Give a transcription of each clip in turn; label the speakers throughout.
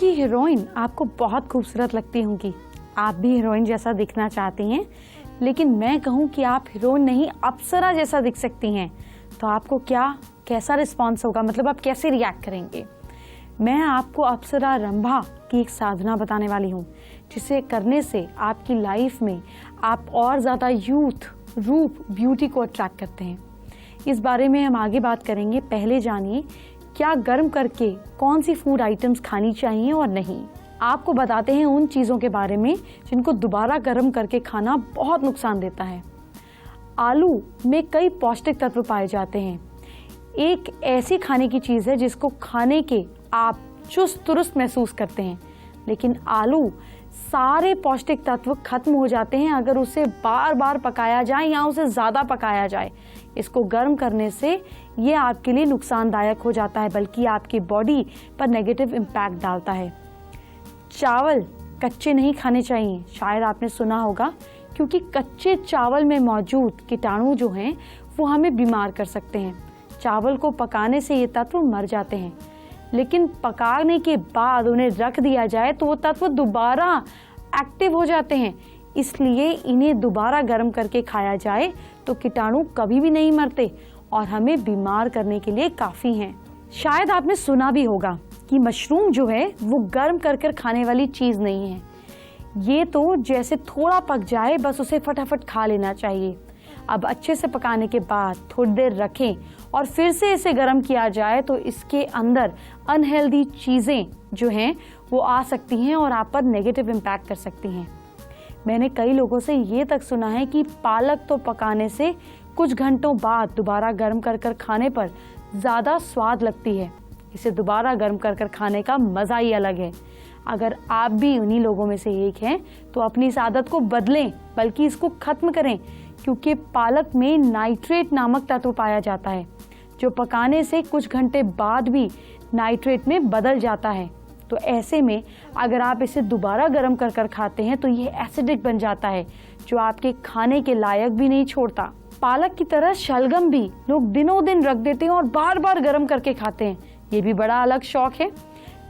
Speaker 1: की हीरोइन आपको बहुत खूबसूरत लगती होंगी। आप भी हीरोइन जैसा दिखना चाहती हैं, लेकिन मैं कहूँ कि आप हीरोइन नहीं अप्सरा जैसा दिख सकती हैं, तो आपको कैसा रिस्पॉन्स होगा, मतलब आप कैसे रिएक्ट करेंगे? मैं आपको अप्सरा रंभा की एक साधना बताने वाली हूँ, जिसे करने से आपकी लाइफ में आप और ज़्यादा यूथ, रूप, ब्यूटी को अट्रैक्ट करते हैं। इस बारे में हम आगे बात करेंगे। पहले जानिए क्या गर्म करके कौन सी फूड आइटम्स खानी चाहिए और नहीं। आपको बताते हैं उन चीज़ों के बारे में जिनको दोबारा गर्म करके खाना बहुत नुकसान देता है। आलू में कई पौष्टिक तत्व पाए जाते हैं। एक ऐसी खाने की चीज़ है जिसको खाने के आप चुस्त दुरुस्त महसूस करते हैं, लेकिन आलू सारे पौष्टिक तत्व खत्म हो जाते हैं अगर उसे बार बार पकाया जाए या उसे ज़्यादा पकाया जाए। इसको गर्म करने से ये आपके लिए नुकसानदायक हो जाता है, बल्कि आपकी बॉडी पर नेगेटिव इम्पैक्ट डालता है। चावल कच्चे नहीं खाने चाहिए, शायद आपने सुना होगा, क्योंकि कच्चे चावल में मौजूद कीटाणु जो हैं वो हमें बीमार कर सकते हैं। चावल को पकाने से ये तत्व मर जाते हैं, लेकिन पकाने के बाद उन्हें रख दिया जाए तो वो तत्व दोबारा एक्टिव हो जाते हैं। इसलिए इन्हें दोबारा गर्म करके खाया जाए तो कीटाणु कभी भी नहीं मरते और हमें बीमार करने के लिए काफ़ी हैं। शायद आपने सुना भी होगा कि मशरूम जो है वो गर्म कर खाने वाली चीज़ नहीं है। ये तो जैसे थोड़ा पक जाए बस उसे फटाफट खा लेना चाहिए। अब अच्छे से पकाने के बाद थोड़ी देर रखें और फिर से इसे गर्म किया जाए तो इसके अंदर अनहेल्दी चीज़ें जो हैं वो आ सकती हैं और आप पर नेगेटिव इम्पैक्ट कर सकती हैं। मैंने कई लोगों से ये तक सुना है कि पालक तो पकाने से कुछ घंटों बाद दोबारा गर्म कर खाने पर ज़्यादा स्वाद लगती है। इसे दोबारा गर्म कर खाने का मज़ा ही अलग है। अगर आप भी उन्हीं लोगों में से एक हैं तो अपनी इस आदत को बदलें, बल्कि इसको ख़त्म करें, क्योंकि पालक में नाइट्रेट नामक तत्व पाया जाता है जो पकाने से कुछ घंटे बाद भी नाइट्रेट में बदल जाता है। तो ऐसे में अगर आप इसे दोबारा गर्म कर खाते हैं तो ये एसिडिक बन जाता है, जो आपके खाने के लायक भी नहीं छोड़ता। पालक की तरह शलगम भी लोग दिनों दिन रख देते हैं और बार बार गर्म करके खाते हैं। ये भी बड़ा अलग शौक है,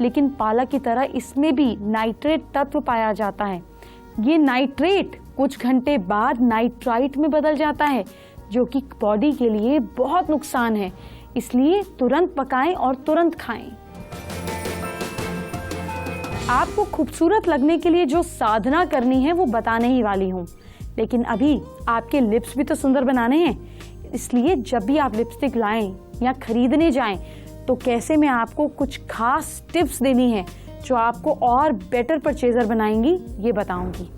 Speaker 1: लेकिन पालक की तरह इसमें भी नाइट्रेट तत्व पाया जाता है। ये नाइट्रेट कुछ घंटे बाद नाइट्राइट में बदल जाता है, जो कि बॉडी के लिए बहुत नुकसान है। इसलिए तुरंत पकाएं और तुरंत खाएं। आपको खूबसूरत लगने के लिए जो साधना करनी है वो बताने ही वाली हूँ, लेकिन अभी आपके लिप्स भी तो सुंदर बनाने हैं। इसलिए जब भी आप लिपस्टिक लाएं या खरीदने जाएं तो कैसे मैं आपको कुछ खास टिप्स देनी है जो आपको और बेटर परचेजर बनाएंगी, ये बताऊंगी।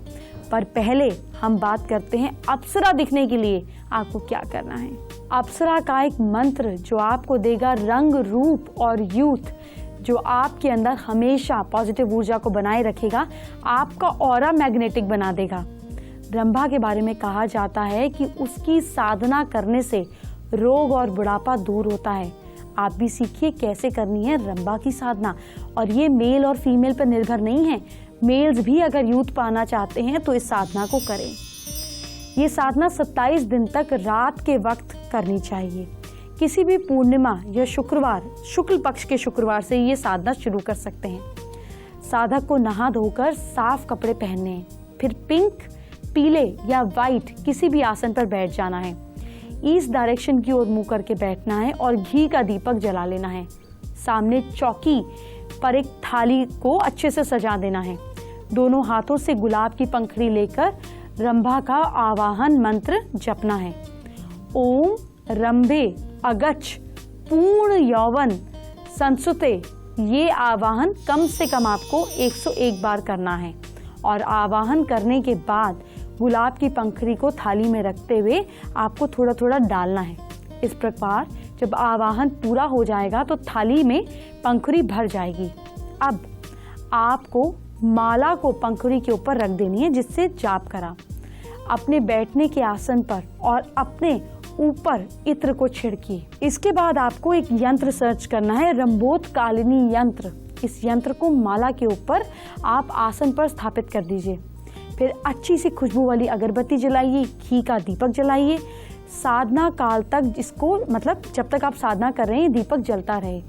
Speaker 1: पर पहले हम बात करते हैं अप्सरा दिखने के लिए आपको क्या करना है। अप्सरा का एक मंत्र जो आपको देगा रंग, रूप और यूथ, जो आपके अंदर हमेशा पॉजिटिव ऊर्जा को बनाए रखेगा, आपका ऑरा मैग्नेटिक बना देगा। रंभा के बारे में कहा जाता है कि उसकी साधना करने से रोग और बुढ़ापा दूर होता है। आप भी सीखिए कैसे करनी है रंभा की साधना। और ये मेल और फीमेल पर निर्भर नहीं है, मेल्स भी अगर यूथ पाना चाहते हैं तो इस साधना को करें। ये साधना 27 दिन तक रात के वक्त करनी चाहिए। किसी भी पूर्णिमा या शुक्रवार, शुक्ल पक्ष के शुक्रवार से ये साधना शुरू कर सकते हैं। साधक को नहा धोकर साफ कपड़े पहनने हैं, फिर पिंक, पीले या वाइट किसी भी आसन पर बैठ जाना है। ईस्ट डायरेक्शन की ओर मुंह करके बैठना है और घी का दीपक जला लेना है। सामने चौकी पर एक थाली को अच्छे से सजा देना है। दोनों हाथों से गुलाब की पंखड़ी लेकर रंभा का आवाहन मंत्र जपना है। ओम रंभे अगच्छ पूर्ण यौवन संसुते। ये आवाहन कम से कम आपको 101 बार करना है और आवाहन करने के बाद गुलाब की पंखड़ी को थाली में रखते हुए आपको थोड़ा थोड़ा डालना है। इस प्रकार जब आवाहन पूरा हो जाएगा तो थाली में पंखुड़ी भर जाएगी। अब आपको माला को पंखुड़ी के ऊपर रख देनी है, जिससे जाप करा। अपने बैठने के आसन पर और अपने ऊपर इत्र को छिड़किए। इसके बाद आपको एक यंत्र सर्च करना है, रंभोत कालिनी यंत्र। इस यंत्र को माला के ऊपर आप आसन पर स्थापित कर दीजिए। फिर अच्छी सी खुशबू वाली अगरबत्ती जलाइए, घी का दीपक जलाइए। साधना काल तक इसको, मतलब जब तक आप साधना कर रहे हैं, दीपक जलता रहे।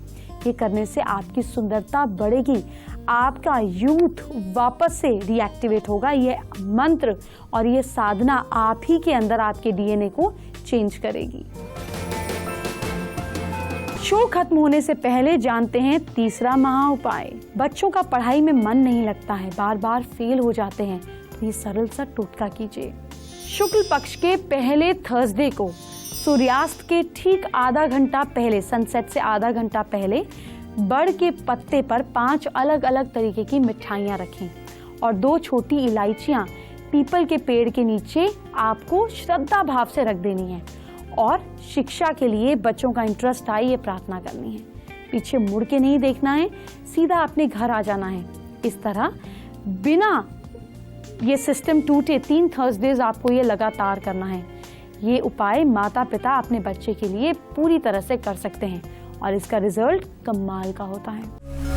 Speaker 1: ये करने से आपकी सुंदरता बढ़ेगी, आपका यूथ वापस से रिएक्टिवेट होगा। ये मंत्र और ये साधना आप ही के अंदर आपके डीएनए को चेंज करेगी। शो खत्म होने से पहले जानते हैं तीसरा महा उपाय। बच्चों का पढ़ाई में मन नहीं लगता है, बार बार फेल हो जाते हैं, तो ये सरल सा टोटका कीजिए। शुक्ल पक्ष के पहले थर्सडे को सूर्यास्त के ठीक आधा घंटा पहले, सनसेट से आधा घंटा पहले, बड़ के पत्ते पर 5 अलग अलग तरीके की मिठाइयाँ रखें और 2 छोटी इलायचियाँ पीपल के पेड़ के नीचे आपको श्रद्धा भाव से रख देनी है और शिक्षा के लिए बच्चों का इंटरेस्ट आए ये प्रार्थना करनी है। पीछे मुड़ के नहीं देखना है, सीधा अपने घर आ जाना है। इस तरह बिना ये सिस्टम टूटे 3 थर्सडेज आपको ये लगातार करना है। ये उपाय माता पिता अपने बच्चे के लिए पूरी तरह से कर सकते हैं और इसका रिजल्ट कमाल का होता है।